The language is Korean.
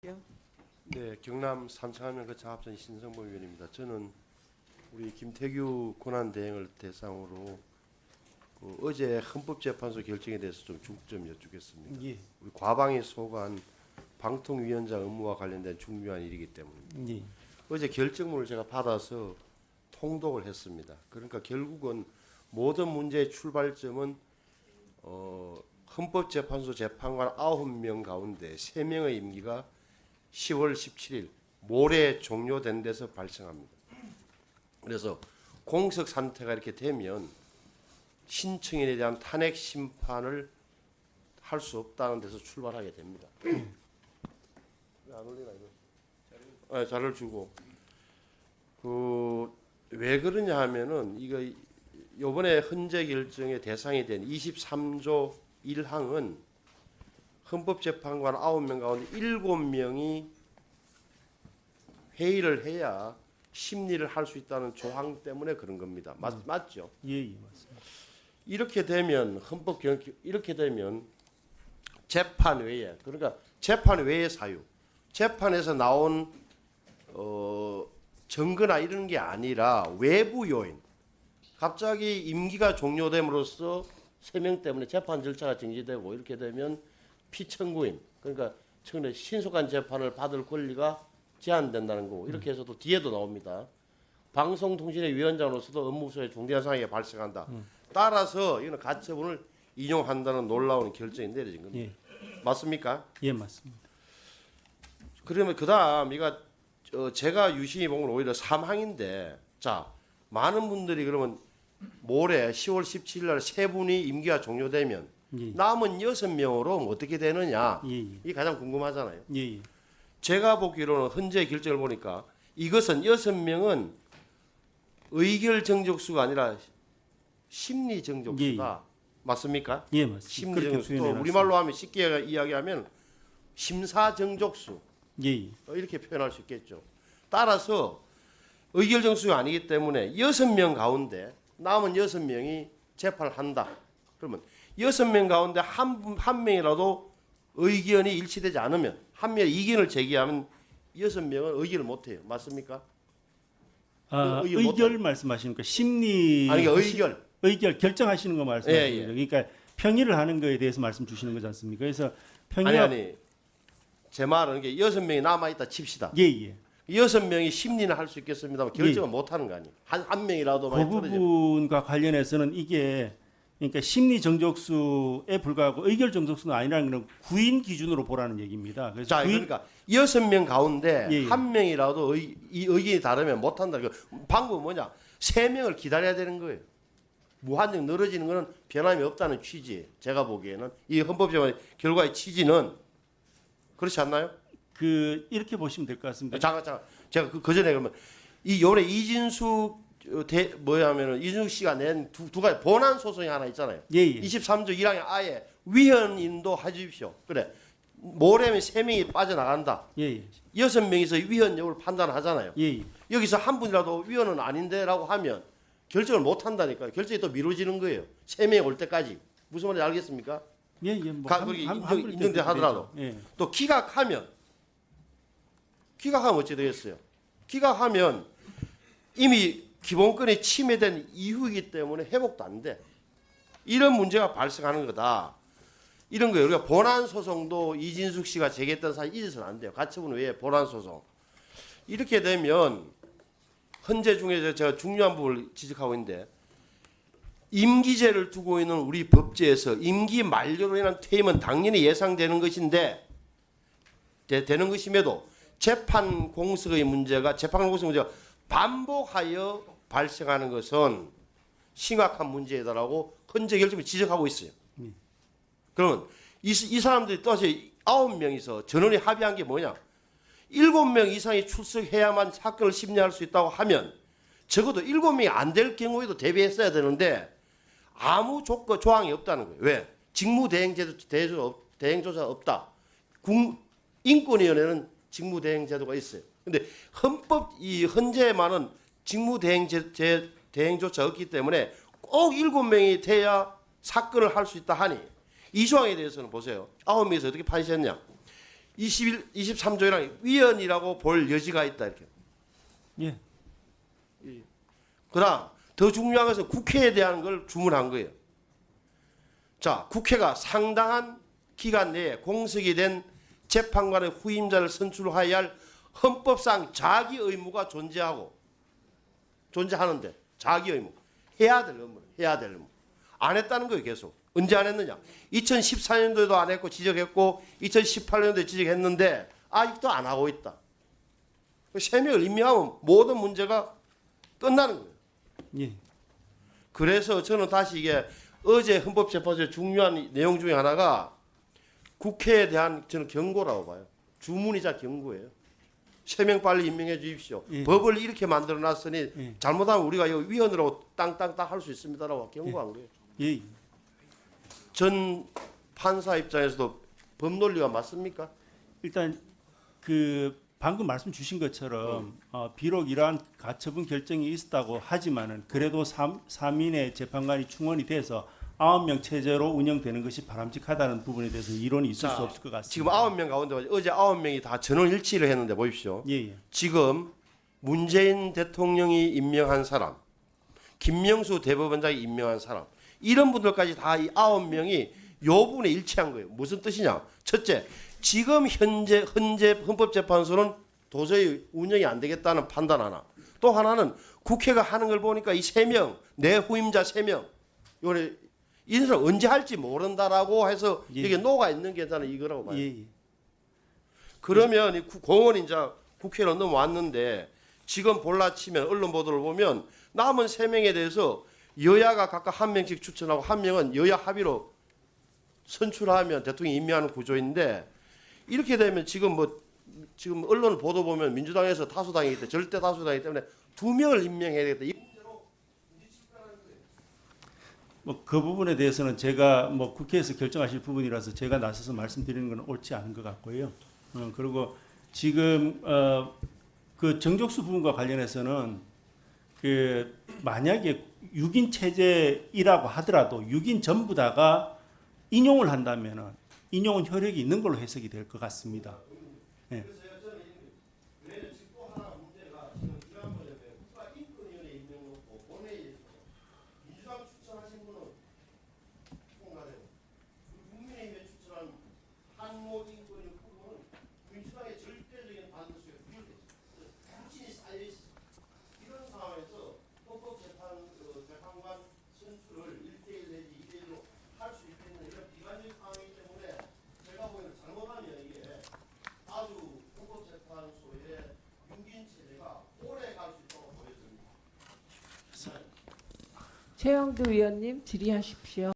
네, 경남 산청하면 자합선 신성범 의원입니다. 저는 우리 김태규 권한대행을 대상으로 어제 헌법재판소 결정에 대해서 좀 중점 여쭙겠습니다. 예. 우리 과방위 소관 방통위원장 업무와 관련된 중요한 일이기 때문입니다. 예. 어제 결정문을 제가 받아서 통독을 했습니다. 그러니까 결국은 모든 문제의 출발점은 헌법재판소 재판관 9명 가운데 3명의 임기가 10월 17일 모레 종료된 데서 발생합니다. 그래서 공석 상태가 이렇게 되면 신청인에 대한 탄핵 심판을 할 수 없다는 데서 출발하게 됩니다. 왜 안 올리나 이거? 자료를 주고 왜 그러냐 하면은 이거 이번에 헌재 결정의 대상이 된 23조 1항은 헌법재판관 9명 가운데 7명이 회의를 해야 심리를 할 수 있다는 조항 때문에 그런 겁니다. 맞죠? 예, 맞습니다. 이렇게 되면 이렇게 되면 재판 외에 그러니까 재판 외의 사유, 재판에서 나온 증거나 이런 게 아니라 외부 요인, 갑자기 임기가 종료됨으로써 3명 때문에 재판 절차가 정지되고 이렇게 되면 피청구인 그러니까 청구의 신속한 재판을 받을 권리가 제한된다는 거고 이렇게 해서 또 뒤에도 나옵니다. 방송통신의 위원장으로서도 업무소에 중대한 상황이 발생한다. 따라서 이거는 가처분을 인용한다는 놀라운 결정이 내려진 겁니다. 예. 맞습니까? 예, 맞습니다. 그러면 그다음 이가 제가 유심히 본 건 오히려 3항인데 자 많은 분들이 그러면 모레 10월 17일 날 3분이 임기가 종료되면 예. 남은 6명으로 어떻게 되느냐 예, 이게 가장 궁금하잖아요. 예, 예. 제가 보기로는 헌재 결정을 보니까 이것은 6명은 의결 정족수가 아니라 심리 정족수다. 맞습니까? 예, 맞습니다. 심리 그렇게 정족수. 또 표현해 우리말로 하면 쉽게 이야기하면 심사 정족수. 예, 예. 이렇게 표현할 수 있겠죠. 따라서 의결 정수가 아니기 때문에 6명 가운데 남은 6명이 재판을 한다. 그러면 6명 가운데 한 명이라도 의견이 일치되지 않으면 한 명이 이견을 제기하면 6명은 의결을 못해요. 맞습니까? 아, 의결 의결 말씀하시니까 심리 아니 그러니까 의결. 결정하시는 거 말씀하시는 예, 예. 거죠. 그러니까 평의를 하는 거에 대해서 말씀 주시는 거지 않습니까? 그래서 아니 제 말은 이게 6명이 남아있다 칩시다. 예, 예. 6명이 심리는 할 수 있겠습니다만 결정을 못하는 거 아니에요. 한 명이라도 그 많이 떨어지면. 부분과 관련해서는 이게 그러니까 심리 정족수에 불과하고 의결 정족수는 아니라는 건 구인 기준으로 보라는 얘기입니다. 그래서 자, 그러니까 6명 가운데 예, 예. 한 명이라도 이 의견이 다르면 못한다. 그 방법은 뭐냐? 3명을 기다려야 되는 거예요. 무한정 늘어지는 것은 변함이 없다는 취지. 제가 보기에는 이 헌법재판의 결과의 취지는 그렇지 않나요? 이렇게 보시면 될 것 같습니다. 잠깐. 제가 그 전에 그러면 이 요번에 이진숙 이진숙 씨가 낸 두 가지 본안 소송이 하나 있잖아요. 예, 예. 23조 1항에 아예 위헌인도 해주십시오. 그래. 모레면 3명이 빠져나간다. 예, 예. 6명이서 위헌 여부를 판단하잖아요. 예, 예. 여기서 한 분이라도 위헌은 아닌데라고 하면 결정을 못 한다니까요. 결정이 또 미뤄지는 거예요. 3명이 올 때까지. 무슨 말인지 알겠습니까? 예, 예. 뭐 그렇게 인정돼 하더라도. 예. 또 기각하면 어찌 되겠어요? 기각하면 이미 기본권이 침해된 이후이기 때문에 회복도 안 돼. 이런 문제가 발생하는 거다. 이런 거예요. 우리가 본안 소송도 이진숙 씨가 제기했던 사실 잊어서는 안 돼요. 가처분 외에 본안 소송. 이렇게 되면 헌재 중에서 제가 중요한 부분을 지적하고 있는데 임기제를 두고 있는 우리 법제에서 임기 만료로 인한 퇴임은 당연히 예상되는 것인데 되는 것임에도 재판 공석의 문제가 반복하여 발생하는 것은 심각한 문제다라고 헌재 결정을 지적하고 있어요. 그러면 이 사람들이 또다시 9명이서 전원이 합의한 게 뭐냐? 7명 이상이 출석해야만 사건을 심리할 수 있다고 하면 적어도 7명이 안 될 경우에도 대비했어야 되는데 아무 조항이 없다는 거예요. 왜? 직무대행조차 없다. 인권위원회는 직무대행제도가 있어요. 근데 이 헌재만은 직무대행조차 없기 때문에 꼭 7명이 돼야 사건을 할 수 있다 하니 이 조항에 대해서는 보세요. 9명에서 어떻게 판시했냐. 23조랑 위헌이라고 볼 여지가 있다 이렇게. 예. 그다음 더 중요한 것은 국회에 대한 걸 주문한 거예요. 자, 국회가 상당한 기간 내에 공석이 된 재판관의 후임자를 선출하여야 할 헌법상 자기 의무가 존재하는데 자기 의무 해야 될 의무 안 했다는 거예요. 계속 언제 안 했느냐? 2014년도에도 안 했고 지적했고 2018년도에 지적했는데 아직도 안 하고 있다. 3명을 임명하면 모든 문제가 끝나는 거예요. 예. 그래서 저는 다시 이게 어제 헌법재판소의 중요한 내용 중에 하나가 국회에 대한 저는 경고라고 봐요. 주문이자 경고예요. 3명 빨리 임명해 주십시오. 예. 법을 이렇게 만들어 놨으니 예. 잘못하면 우리가 이거 위헌으로 땅땅땅 할 수 있습니다라고 경고한 거예요. 예. 전 판사 입장에서도 법 논리가 맞습니까? 일단 그 방금 말씀 주신 것처럼 비록 이러한 가처분 결정이 있었다고 하지만은 그래도 3인의 재판관이 충원이 돼서 9명 체제로 운영되는 것이 바람직하다는 부분에 대해서 이론이 있을 수 없을 것 같습니다. 지금 9명 가운데 어제 9명이 다 전원 일치를 했는데 보십시오. 예. 지금 문재인 대통령이 임명한 사람, 김명수 대법원장이 임명한 사람, 이런 분들까지 다 이 9명이 요 부분에 일치한 거예요. 무슨 뜻이냐? 첫째, 지금 현재 헌법재판소는 도저히 운영이 안 되겠다는 판단 하나. 또 하나는 국회가 하는 걸 보니까 이 3명, 내 후임자 3명, 요번에 이 사람 언제 할지 모른다라고 해서 예. 이게 녹아 있는 게 저는 이거라고 봐요. 예. 그러면 이 공원이 이제 국회로 넘어왔는데 지금 볼라치면 언론 보도를 보면 남은 3명에 대해서 여야가 각각 1명씩 추천하고 1명은 여야 합의로 선출하면 대통령이 임명하는 구조인데 이렇게 되면 지금 언론 보도 보면 민주당에서 다수당이기 때문에 절대 다수당이기 때문에 2명을 임명해야 되겠다. 뭐 그 부분에 대해서는 제가 뭐 국회에서 결정하실 부분이라서 제가 나서서 말씀드리는 건 옳지 않은 것 같고요. 그리고 지금 그 정족수 부분과 관련해서는 그 만약에 6인 체제이라고 하더라도 6인 전부 다가 인용을 한다면은 인용은 효력이 있는 걸로 해석이 될 것 같습니다. 예. 최영두 위원님 질의하십시오.